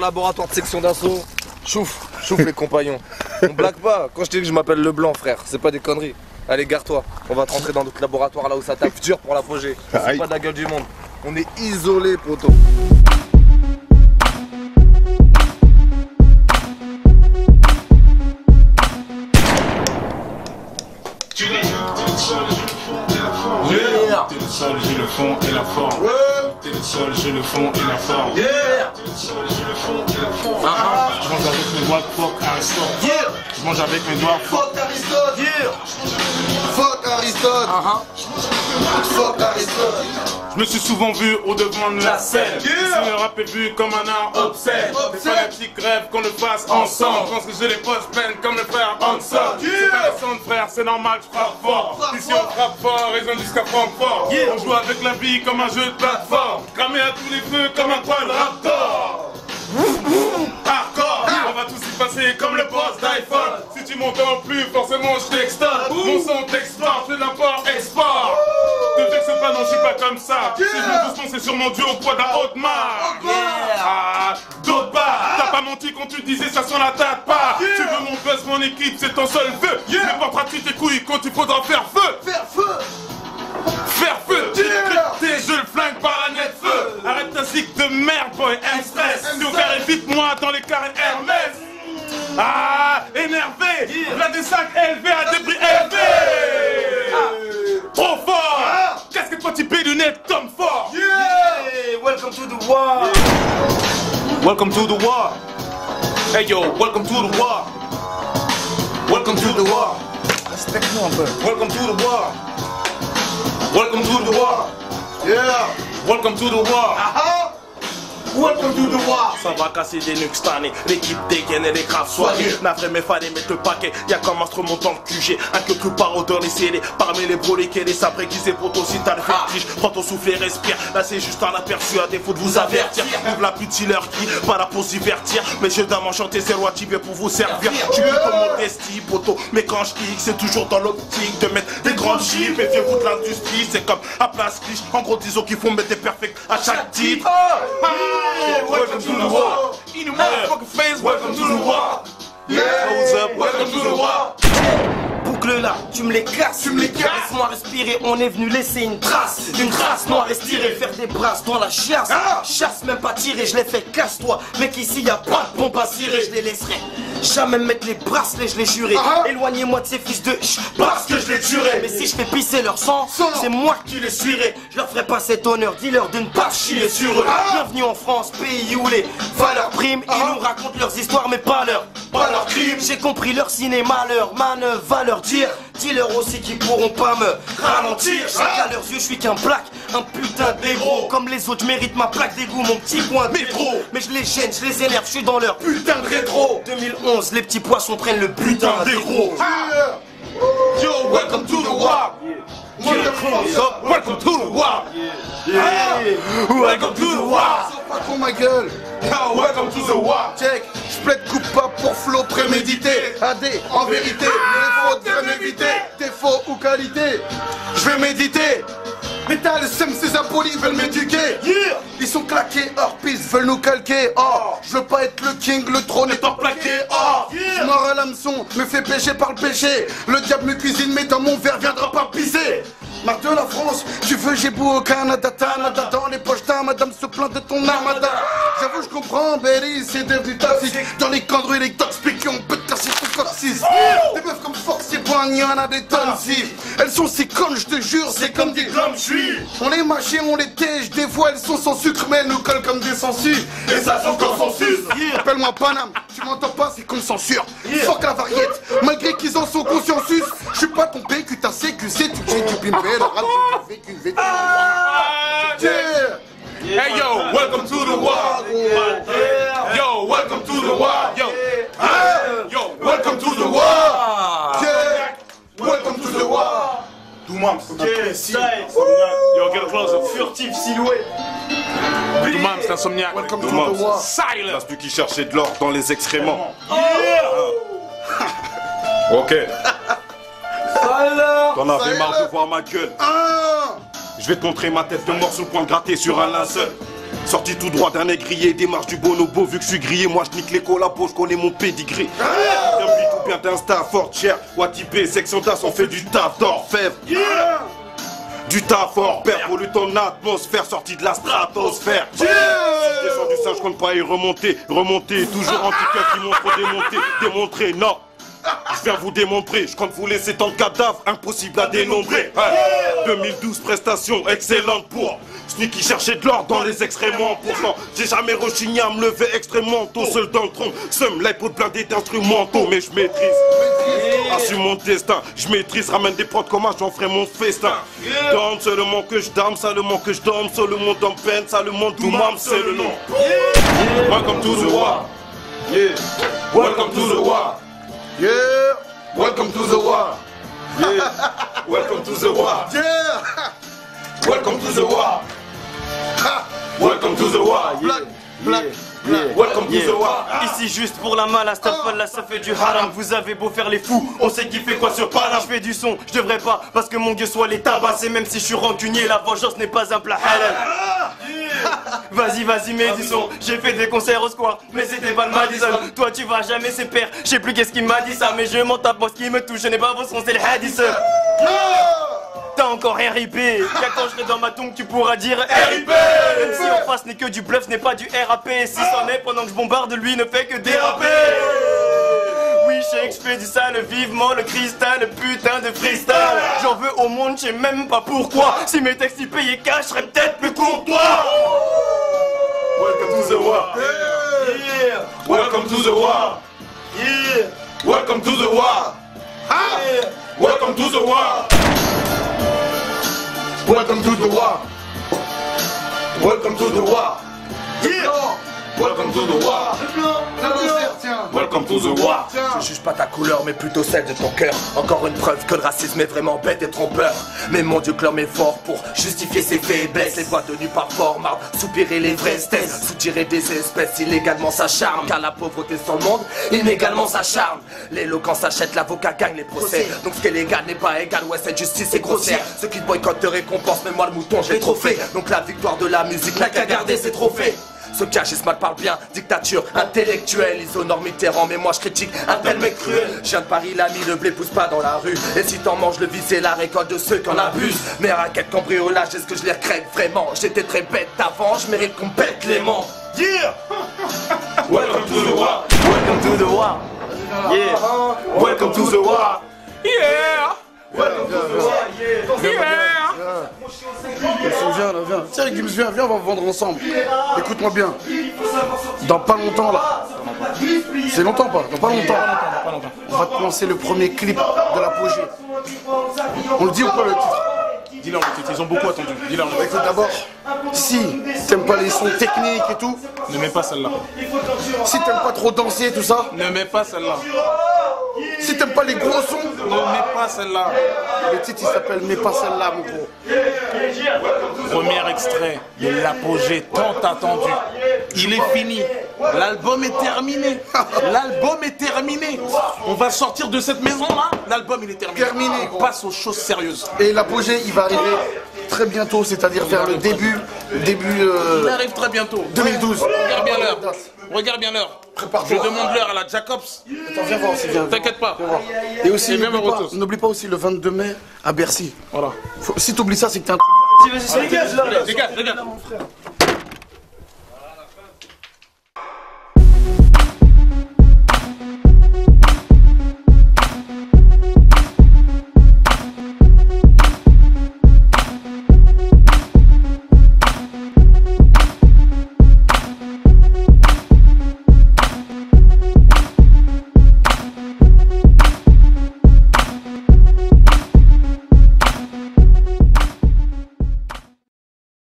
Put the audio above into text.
laboratoire de section d'assaut. Chouf les compagnons. On blague pas, quand je t'ai dit que je m'appelle Leblanc frère, c'est pas des conneries. Allez gare-toi, on va te rentrer dans notre laboratoire là où ça tape dur pour l'apogée. C'est pas de la gueule du monde. On est isolé poto. T'es le sol, j'ai le fond et la forme. T'es le sol, j'ai le fond et la forme. T'es le sol, j'ai le fond et la forme. Je mange avec mes doigts, fuck Aristote. Je mange avec mes doigts, Fuck Aristote. Fuck Aristote. Fuck Aristote. Je me suis souvent vu au devant de la scène. Si le rap est vu comme un art obscène. Des fanatiques rêvent qu'on le fasse ensemble. Je pense que j'ai les poches pleines comme le frère Hanson. C'est pas les sons de frère, c'est normal, je frappe fort. Ici on frappe fort, ils ont jusqu'à Francfort. On joue avec la vie comme un jeu de plateforme. Cramé à tous les feux comme un quadraptor. Hardcore, on va tous y passer comme le boss d'iPhone. Si tu m'entends plus, forcément je t'extorte. Mon son t'exporte, c'est l'import-export. Te vexe pas, non, je suis pas comme ça. Si je me doucement, c'est sûrement dû au poids d'un haute marque. D'autre part, t'as pas menti quand tu disais ça sent la tête pas. Tu veux mon buzz, mon équipe, c'est ton seul vœu. Mais porteras-tu tes couilles quand il faudra faire feu. Faire feu, tes jeux le flingue par la net feu. Arrête ta zig de merde, boy, M-stress. Si au carré, vite-moi dans les carrés Hermès. Énervé, là des sacs élevés à des prix élevés. Trop fort. Qu'est-ce que toi tu payes lunettes Tom Ford? Welcome to the war. Welcome to the war. Hey yo, welcome to the war. Welcome to the war. Respecte-nous un peu. Welcome to the war. Welcome to the war. Yeah. Welcome to the war. Welcome to the war. Ça va casser des nuques cette année. L'équipe dégaine et les graves soignés. Navré mais fallait mettre le paquet. Y'a qu'un instrument dans le QG. Un que plus par odeur les scellés. Parmi les broliquets, les sabrés qui pour si t'as le vertige. Prends ton souffle et respire. Là c'est juste un aperçu à défaut de vous avertir. Ouvre la pute si l'heure qui pas là pour s'y divertir. Mais je dois m'enchanter, c'est roi qui vient pour vous servir. Tu peux comme modestie, poteau. Mais quand je kick, c'est toujours dans l'optique de mettre des grandes chiffres. Méfiez-vous de l'industrie. C'est comme à place cliché. En gros disons qu'il faut mettre des perfects à chaque titre. Welcome to the war. In your motherfucking face, welcome to the war. Hold up, Welcome to the war. Boucle là, tu me les casses, Laisse-moi respirer, on est venu laisser une trace noire estirée, faire des brasses dans la chasse. Chasse même pas tirer, je les fais casse-toi. Mec ici y a pas de pompe à cirer, je les laisserai jamais mettre les bracelets, je les jurais. Éloignez-moi de ces fils de parce que je les tuerai. Mais si je fais pisser leur sang, c'est moi qui les suirai. Je leur ferai pas cet honneur, dis-leur de ne pas chier sur eux. Bienvenue en France, pays où les valeurs priment. Ils nous racontent leurs histoires mais pas leurs crimes. J'ai compris leur cinéma, leur manœuvre, va leur dire. Dis-leur aussi qu'ils pourront pas me ralentir. Chaque à leurs yeux, je suis qu'un plaque, un putain d'héros. Comme les autres, je mérite ma plaque d'égout, mon petit point de métro. Mais je les gêne, je les énerve, je suis dans leur putain de rétro. 2011, les petits poissons prennent le putain d'héros. Yo, welcome to the war. Welcome to the war. Welcome to the war. Pas con ma gueule. Yo, welcome to the war. Check, je plaide coupable pour flow prémédité. AD, en vérité, les fautes bien éviter. Défaut ou qualité, je vais méditer. Mais t'as le seum, ces impolis veulent m'éduquer. Ils sont claqués, hors piste, veulent nous calquer. Oh, je veux pas être le king, le trône est en plaqué. Oh, je mords à l'hameçon, me fais pécher par le péché. Le diable me cuisine, mais dans mon verre viendra pas pisser. Marre de la France, tu veux j'ai beau au Canada, Tanada dans les poches d'un madame se plaint de ton armada. J'avoue je comprends, Berry c'est devenu toxique. Dans les camps de rue, les toxiques on peut te casser ton coccyx. Des meufs comme Fox et Boigne, y'en a des tonnes si. Elles sont si connes, je te jure, c'est comme des gommes, j'suis. On les mâche et on les tèche, des fois elles sont sans sucre, mais elles nous collent comme des sangsues. Et ça sent consensus. Appelle-moi Paname, tu m'entends pas, c'est comme censure. Fuck la variette, malgré qu'ils en sont conscientus. Je suis pas ton PQ, t'as CQC, tu dis du pimpé. Hey yo, welcome to the war. Yo, welcome to the war. Yo, yo, welcome to the war. Welcome to the war. Doumam, Yo, get closer. Furtif silhouette. Doumam, c'est insomniaque. Welcome to the war. Silence. celui qui cherchait de l'or dans les excréments. Ok. T'en avais marre de voir ma gueule. Je vais te montrer ma tête de mort sous le point de gratter sur un linceul. Sorti tout droit d'un négrier, démarche du bonobo. Vu que je suis grillé, moi je nique les collabos, je connais mon pédigré. Bien vite ou bien d'insta, forte chair, Watipé, section d'as, on fait du taf d'orfèvre. Du taf fort, père, pollue ton atmosphère, sorti de la stratosphère. Descends du singe, je compte pas y remonter, toujours anti-cœur qui montre démontrer, non. Je viens vous démontrer, je compte vous laisser tant de cadavres, impossible à dénombrer. 2012, prestation excellente pour celui qui cherchait de l'or dans les extrêmement. Pourtant, j'ai jamais rechigné à me lever extrêmement tôt, seul dans le tronc, seum l'iPod blindé d'instrumentaux, mais je maîtrise. Assume mon destin, je maîtrise, ramène des prods comme j'en ferai mon festin. Donne seulement que je dame, seulement que je donne, seul le monde en peine, ça le monde tout mam, c'est le nom. Welcome to the war. Yeah. Welcome to the war. Yeah, welcome to the war. Yeah. Welcome to the war. Yeah, Welcome to the war. Welcome to the war. black. Welcome to the war. Ici juste pour la malle, là ça fait du haram. Vous avez beau faire les fous, on sait qui fait quoi sur Paname. Je fais du son, je devrais pas, parce que mon dieu soit les tabacs. Et même si je suis rancunier, la vengeance n'est pas un plat halal. Vas-y, mets du son. J'ai fait des concerts au square, mais c'était pas le Madison. Toi tu vas jamais se perdre, je sais plus qu'est-ce qui m'a dit ça. Mais je m'en tape, moi ce qui me touche, je n'ai pas vos sons, c'est le hadith. T'as encore RIP, car quand je serai dans ma tombe tu pourras dire RIP. Même si en face n'est que du bluff, ce n'est pas du RAP. Si c'en est pendant que je bombarde, lui ne fait que déraper. Oui, Shakespeare dit ça, le vivement, le cristal, le putain de freestyle. J'en veux au monde, je sais même pas pourquoi. Si mes textes y payaient cash, je serais peut-être plus courtois. Welcome to the war. Yeah. Welcome to the war. Yeah. Welcome to the war. Yeah. Welcome to the war. Welcome to the war. Welcome to the war. Yeah. Welcome to the war. Tiens. Welcome to the war. Je juge pas ta couleur mais plutôt celle de ton cœur. Encore une preuve que le racisme est vraiment bête et trompeur. Mais mon dieu clore mes forts pour justifier ses faiblesses. Les voix tenues par fort marre, soupirer les vraies stesses. Soutirer des espèces illégalement ça charme. Car la pauvreté sur le monde inégalement ça charme. L'éloquence achète, l'avocat gagne les procès. Donc ce qui est légal n'est pas égal, ouais cette justice est grossière. Ceux qui te boycottent te récompensent, mais moi le mouton je l'ai trop fait. Donc la victoire de la musique n'a qu'à garder ses trophées. Ceux qui agissent mal parlent bien, dictature intellectuelle. Ils honorent Mitterrand, mais moi je critique un tel mec cruel. Je viens de Paris, l'ami, le blé pousse pas dans la rue. Et si t'en manges, le vice c'est la récolte de ceux qui en abusent. Mais raquettes, cambriolage, est-ce que je les regrette vraiment? J'étais très bête avant, je mérite qu'on pète les ments. Yeah. Welcome to the war. Welcome to the war. Yeah. Welcome to the war. Yeah! Welcome to the war. Yeah! Viens. Tiens, Gims, viens, on va vendre ensemble. Écoute-moi bien. Dans pas longtemps, là. C'est longtemps pas? Dans pas longtemps. On va te lancer le premier clip de l'apogée. On le dit ou pas le titre? Dis-leur le titre, ils ont beaucoup attendu. Dis-leur le titre. Écoute d'abord, si t'aimes pas les sons techniques et tout, Ne mets pas celle-là. si t'aimes pas trop danser tout ça, Ne mets pas celle-là. si t'aimes pas les gros sons, Ne mets pas celle-là. le titre il s'appelle Mets pas celle-là mon gros. Premier extrait de l'apogée tant attendu. Il est fini. L'album est terminé. L'album est terminé. On va sortir de cette maison-là. L'album il est terminé. Terminé, On gros. passe aux choses sérieuses. Et l'apogée il va arriver très bientôt, c'est-à-dire vers le début Il arrive très bientôt. 2012. Regarde bien l'heure. Regarde bien l'heure. Prépare-toi. Je demande l'heure à la Jacobs. Attends, viens voir aussi, viens. T'inquiète pas. Viens voir. Et aussi, Et même n'oublie à pas, Rotos. n'oublie pas aussi le 22 mai à Bercy. Voilà. Si t'oublies ça, c'est que t'es un... Vas-y, dégage là. Dégage.